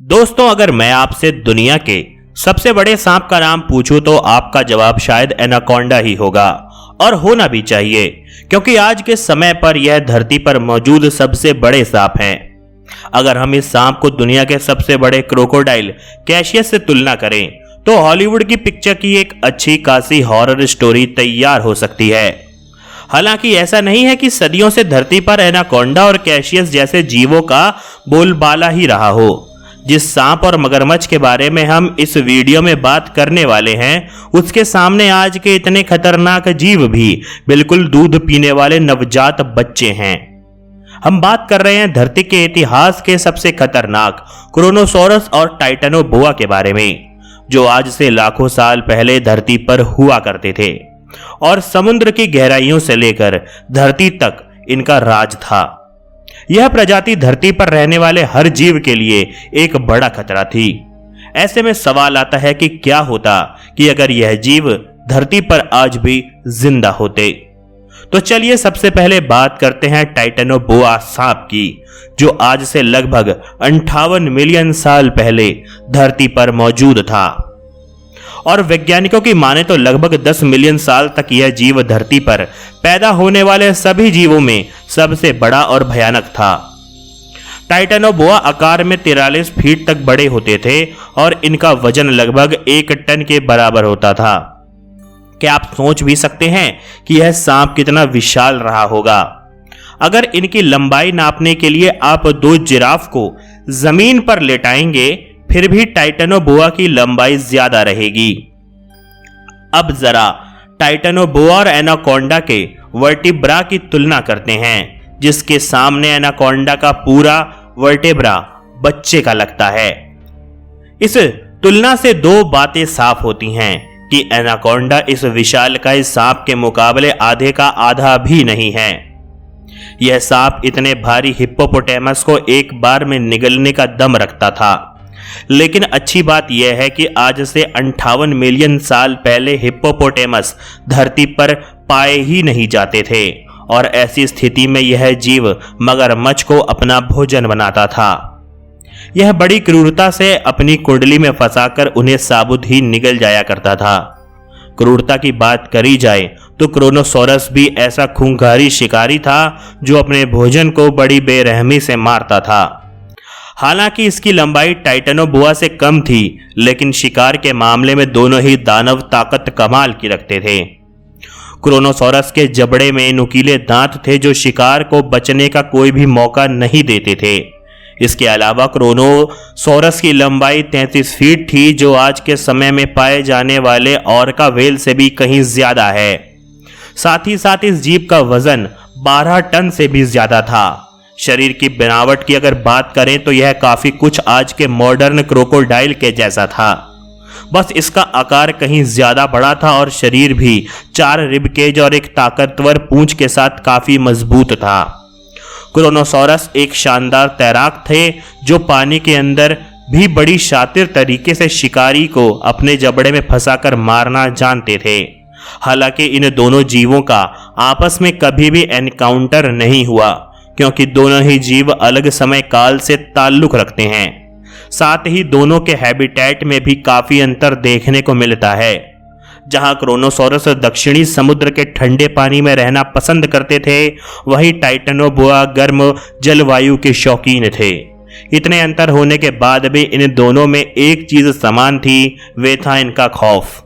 दोस्तों, अगर मैं आपसे दुनिया के सबसे बड़े सांप का नाम पूछूं तो आपका जवाब शायद एनाकोंडा ही होगा। और होना भी चाहिए, क्योंकि आज के समय पर यह धरती पर मौजूद सबसे बड़े सांप हैं। अगर हम इस सांप को दुनिया के सबसे बड़े क्रोकोडाइल कैशियस से तुलना करें तो हॉलीवुड की पिक्चर की एक अच्छी खासी हॉरर स्टोरी तैयार हो सकती है। हालांकि ऐसा नहीं है कि सदियों से धरती पर एनाकोंडा और कैशियस जैसे जीवों का बोलबाला ही रहा हो। जिस सांप और मगरमच्छ के बारे में हम इस वीडियो में बात करने वाले हैं, उसके सामने आज के इतने खतरनाक जीव भी बिल्कुल दूध पीने वाले नवजात बच्चे हैं। हम बात कर रहे हैं धरती के इतिहास के सबसे खतरनाक क्रोनोसोरस और टाइटेनोबोआ के बारे में, जो आज से लाखों साल पहले धरती पर हुआ करते थे और समुद्र की गहराइयों से लेकर धरती तक इनका राज था। यह प्रजाति धरती पर रहने वाले हर जीव के लिए एक बड़ा खतरा थी। ऐसे में सवाल आता है कि क्या होता कि अगर यह जीव धरती पर आज भी जिंदा होते। तो चलिए सबसे पहले बात करते हैं टाइटेनोबोआ सांप की, जो आज से लगभग 58 मिलियन साल पहले धरती पर मौजूद था। और वैज्ञानिकों की माने तो लगभग 10 मिलियन साल तक यह जीव धरती पर पैदा होने वाले सभी जीवों में सबसे बड़ा और भयानक था। टाइटेनोबोआ आकार में 43 फीट तक बड़े होते थे और इनका वजन लगभग 1 टन के बराबर होता था। क्या आप सोच भी सकते हैं कि यह सांप कितना विशाल रहा होगा? अगर इनकी लंबाई नापने के लिए आप 2 जिराफ को जमीन पर लेटाएंगे, फिर भी टाइटेनोबोआ की लंबाई ज्यादा रहेगी। अब जरा टाइटेनोबोआ और एनाकोंडा के वर्टिब्रा की तुलना करते हैं, जिसके सामने एनाकोंडा का पूरा वर्टिब्रा बच्चे का लगता है। इस तुलना से 2 बातें साफ होती हैं कि एनाकोंडा इस विशालकाय सांप के मुकाबले आधे का आधा भी नहीं है। यह सांप इतने भारी हिप्पोपोटेमस को एक बार में निगलने का दम रखता था। लेकिन अच्छी बात यह है कि आज से 58 मिलियन साल पहले हिप्पोपोटेमस धरती पर पाए ही नहीं जाते थे और ऐसी स्थिति में यह जीव मगरमच्छ को अपना भोजन बनाता था। यह बड़ी क्रूरता से अपनी कुंडली में फंसाकर उन्हें साबुत ही निगल जाया करता था। क्रूरता की बात करी जाए तो क्रोनोसोरस भी ऐसा खूंखारी शिकारी था जो अपने भोजन को बड़ी बेरहमी से मारता था। हालांकि इसकी लंबाई टाइटेनोबोआ से कम थी, लेकिन शिकार के मामले में दोनों ही दानव ताकत कमाल की रखते थे। क्रोनोसोरस के जबड़े में नुकीले दांत थे जो शिकार को बचने का कोई भी मौका नहीं देते थे। इसके अलावा क्रोनोसोरस की लंबाई 33 फीट थी, जो आज के समय में पाए जाने वाले ऑर्का व्हेल से भी कहीं ज्यादा है। साथ ही साथ इस जीव का वजन 12 टन से भी ज्यादा था। शरीर की बनावट की अगर बात करें तो यह काफी कुछ आज के मॉडर्न क्रोकोडाइल के जैसा था, बस इसका आकार कहीं ज्यादा बड़ा था और शरीर भी 4 रिबकेज और एक ताकतवर पूंछ के साथ काफी मजबूत था। क्रोनोसोरस एक शानदार तैराक थे जो पानी के अंदर भी बड़ी शातिर तरीके से शिकारी को अपने जबड़े में फंसाकर मारना जानते थे। हालांकि इन दोनों जीवों का आपस में कभी भी एनकाउंटर नहीं हुआ, क्योंकि दोनों ही जीव अलग समय काल से ताल्लुक रखते हैं। साथ ही दोनों के हैबिटेट में भी काफी अंतर देखने को मिलता है। जहां क्रोनोसोरस दक्षिणी समुद्र के ठंडे पानी में रहना पसंद करते थे, वहीं टाइटेनोबोआ गर्म जलवायु के शौकीन थे। इतने अंतर होने के बाद भी इन दोनों में एक चीज समान थी, वे था इनका खौफ।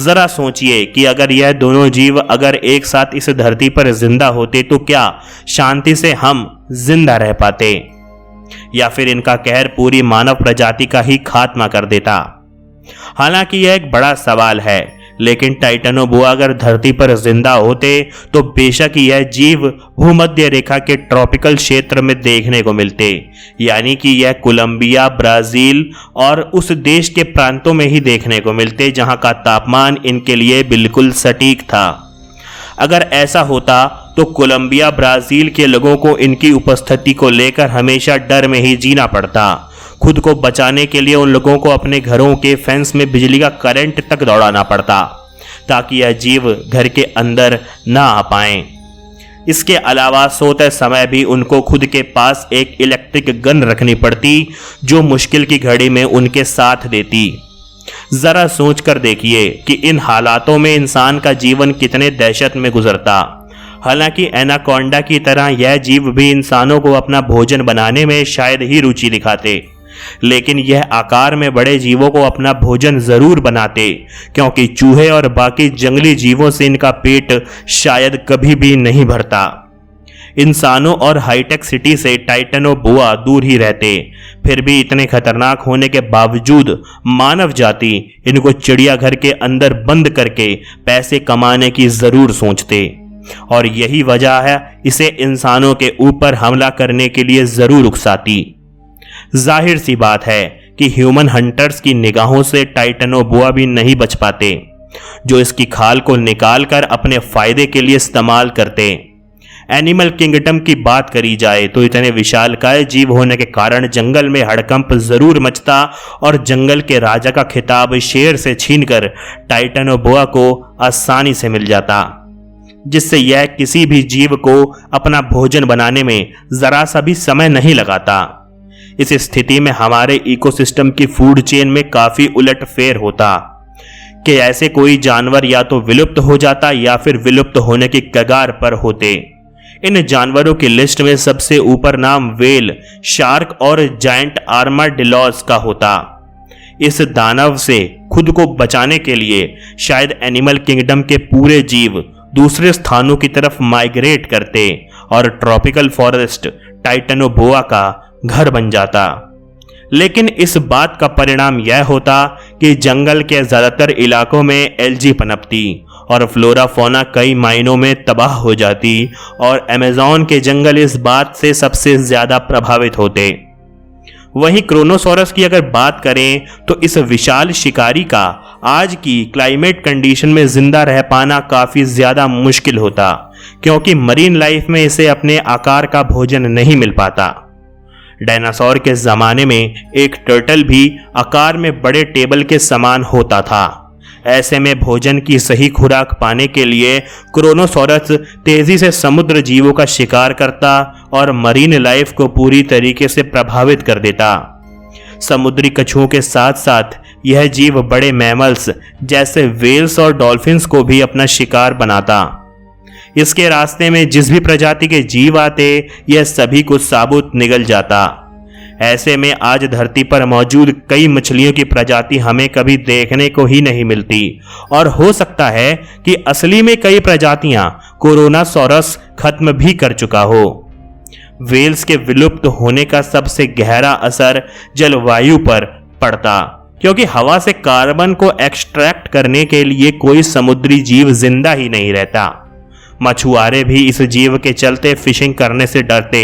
जरा सोचिए कि अगर यह दोनों जीव अगर एक साथ इस धरती पर जिंदा होते तो क्या शांति से हम जिंदा रह पाते, या फिर इनका कहर पूरी मानव प्रजाति का ही खात्मा कर देता? हालांकि यह एक बड़ा सवाल है, लेकिन टाइटेनोबोआ अगर धरती पर जिंदा होते तो बेशक यह जीव भूमध्य रेखा के ट्रॉपिकल क्षेत्र में देखने को मिलते, यानी कि यह कोलंबिया, ब्राजील और उस देश के प्रांतों में ही देखने को मिलते जहां का तापमान इनके लिए बिल्कुल सटीक था। अगर ऐसा होता तो कोलंबिया, ब्राजील के लोगों को इनकी उपस्थिति को लेकर हमेशा डर में ही जीना पड़ता। खुद को बचाने के लिए उन लोगों को अपने घरों के फेंस में बिजली का करंट तक दौड़ाना पड़ता ताकि यह जीव घर के अंदर ना आ पाएं। इसके अलावा सोते समय भी उनको खुद के पास एक इलेक्ट्रिक गन रखनी पड़ती जो मुश्किल की घड़ी में उनके साथ देती। जरा सोच कर देखिए कि इन हालातों में इंसान का जीवन कितने दहशत में गुजरता। हालांकि एनाकोंडा की तरह यह जीव भी इंसानों को अपना भोजन बनाने में शायद ही रुचि दिखाते, लेकिन यह आकार में बड़े जीवों को अपना भोजन जरूर बनाते, क्योंकि चूहे और बाकी जंगली जीवों से इनका पेट शायद कभी भी नहीं भरता। इंसानों और हाईटेक सिटी से टाइटेनोबोआ दूर ही रहते, फिर भी इतने खतरनाक होने के बावजूद मानव जाति इनको चिड़ियाघर के अंदर बंद करके पैसे कमाने की जरूर सोचते, और यही वजह है इसे इंसानों के ऊपर हमला करने के लिए जरूर उकसाती। जाहिर सी बात है कि ह्यूमन हंटर्स की निगाहों से टाइटेनोबोआ भी नहीं बच पाते, जो इसकी खाल को निकालकर अपने फायदे के लिए इस्तेमाल करते। एनिमल किंगडम की बात करी जाए तो इतने विशालकाय जीव होने के कारण जंगल में हड़कंप जरूर मचता और जंगल के राजा का खिताब शेर से छीनकर टाइटेनोबोआ को आसानी से मिल जाता, जिससे यह किसी भी जीव को अपना भोजन बनाने में जरा सा भी समय नहीं लगाता। इस स्थिति में हमारे इकोसिस्टम की फूड चेन में काफी उलटफेर होता कि ऐसे कोई जानवर या तो विलुप्त हो जाता या फिर विलुप्त होने की कगार पर होते। इन जानवरों की लिस्ट में सबसे ऊपर नाम व्हेल, शार्क और जायंट आर्माडिलोस का होता। इस दानव से खुद को बचाने के लिए शायद एनिमल किंगडम के पूरे जीव दूसरे स्थानों की तरफ माइग्रेट करते और ट्रॉपिकल फॉरेस्ट टाइटेनोबोआ का घर बन जाता। लेकिन इस बात का परिणाम यह होता कि जंगल के ज्यादातर इलाकों में एल्जी पनपती और फ्लोरा फौना कई मायनों में तबाह हो जाती, और अमेज़न के जंगल इस बात से सबसे ज्यादा प्रभावित होते। वहीं क्रोनोसॉरस की अगर बात करें तो इस विशाल शिकारी का आज की क्लाइमेट कंडीशन में जिंदा रह पाना काफी ज्यादा मुश्किल होता, क्योंकि मरीन लाइफ में इसे अपने आकार का भोजन नहीं मिल पाता। डायनासोर के जमाने में एक टर्टल भी आकार में बड़े टेबल के समान होता था। ऐसे में भोजन की सही खुराक पाने के लिए क्रोनोसॉरस तेजी से समुद्र जीवों का शिकार करता और मरीन लाइफ को पूरी तरीके से प्रभावित कर देता। समुद्री कछुओं के साथ साथ यह जीव बड़े मैमल्स जैसे व्हेल्स और डॉल्फिन्स को भी अपना शिकार बनाता। इसके रास्ते में जिस भी प्रजाति के जीव आते, यह सभी को साबुत निगल जाता। ऐसे में आज धरती पर मौजूद कई मछलियों की प्रजाति हमें कभी देखने को ही नहीं मिलती, और हो सकता है कि असली में कई प्रजातियां क्रोनोसॉरस खत्म भी कर चुका हो। व्हेल्स के विलुप्त होने का सबसे गहरा असर जलवायु पर पड़ता, क्योंकि हवा से कार्बन को एक्सट्रैक्ट करने के लिए कोई समुद्री जीव जिंदा ही नहीं रहता। मछुआरे भी इस जीव के चलते फिशिंग करने से डरते।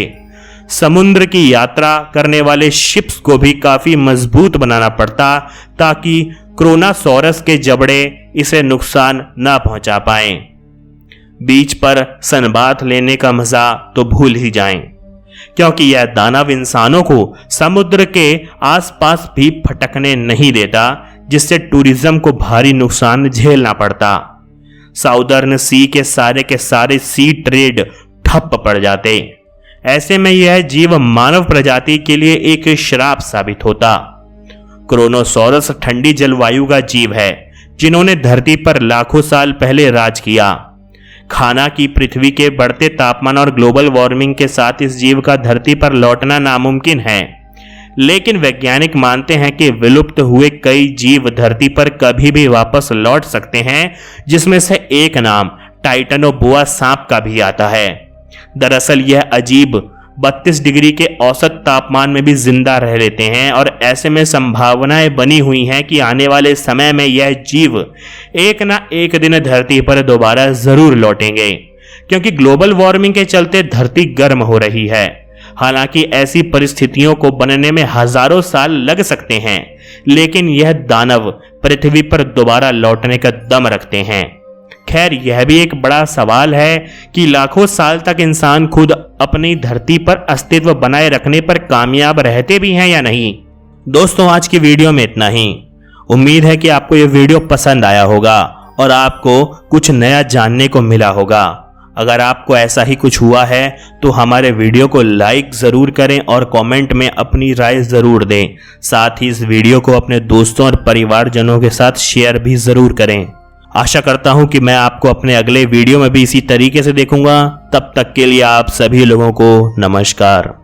समुद्र की यात्रा करने वाले शिप्स को भी काफी मजबूत बनाना पड़ता ताकि क्रोनोसॉरस के जबड़े इसे नुकसान न पहुंचा पाएं। बीच पर सनबाथ लेने का मजा तो भूल ही जाएं, क्योंकि यह दानव इंसानों को समुद्र के आसपास भी फटकने नहीं देता, जिससे टूरिज्म को भारी नुकसान झेलना पड़ता। साउदर्न सी के सारे सी ट्रेड ठप पड़ जाते। ऐसे में यह जीव मानव प्रजाति के लिए एक श्राप साबित होता। क्रोनोसॉरस ठंडी जलवायु का जीव है, जिन्होंने धरती पर लाखों साल पहले राज किया। खाना की पृथ्वी के बढ़ते तापमान और ग्लोबल वार्मिंग के साथ इस जीव का धरती पर लौटना नामुमकिन है, लेकिन वैज्ञानिक मानते हैं कि विलुप्त हुए कई जीव धरती पर कभी भी वापस लौट सकते हैं, जिसमें से एक नाम टाइटेनोबोआ सांप का भी आता है। दरअसल यह अजीब 32 डिग्री के औसत तापमान में भी जिंदा रह लेते हैं, और ऐसे में संभावनाएं बनी हुई हैं कि आने वाले समय में यह जीव एक ना एक दिन धरती पर दोबारा जरूर लौटेंगे, क्योंकि ग्लोबल वार्मिंग के चलते धरती गर्म हो रही है। हालांकि ऐसी परिस्थितियों को बनने में हजारों साल लग सकते हैं, लेकिन यह दानव पृथ्वी पर दोबारा लौटने का दम रखते हैं। खैर, यह भी एक बड़ा सवाल है कि लाखों साल तक इंसान खुद अपनी धरती पर अस्तित्व बनाए रखने पर कामयाब रहते भी हैं या नहीं। दोस्तों, आज की वीडियो में इतना ही। उम्मीद है कि आपको यह वीडियो पसंद आया होगा और आपको कुछ नया जानने को मिला होगा। अगर आपको ऐसा ही कुछ हुआ है तो हमारे वीडियो को लाइक ज़रूर करें और कमेंट में अपनी राय ज़रूर दें। साथ ही इस वीडियो को अपने दोस्तों और परिवारजनों के साथ शेयर भी ज़रूर करें। आशा करता हूं कि मैं आपको अपने अगले वीडियो में भी इसी तरीके से देखूंगा। तब तक के लिए आप सभी लोगों को नमस्कार।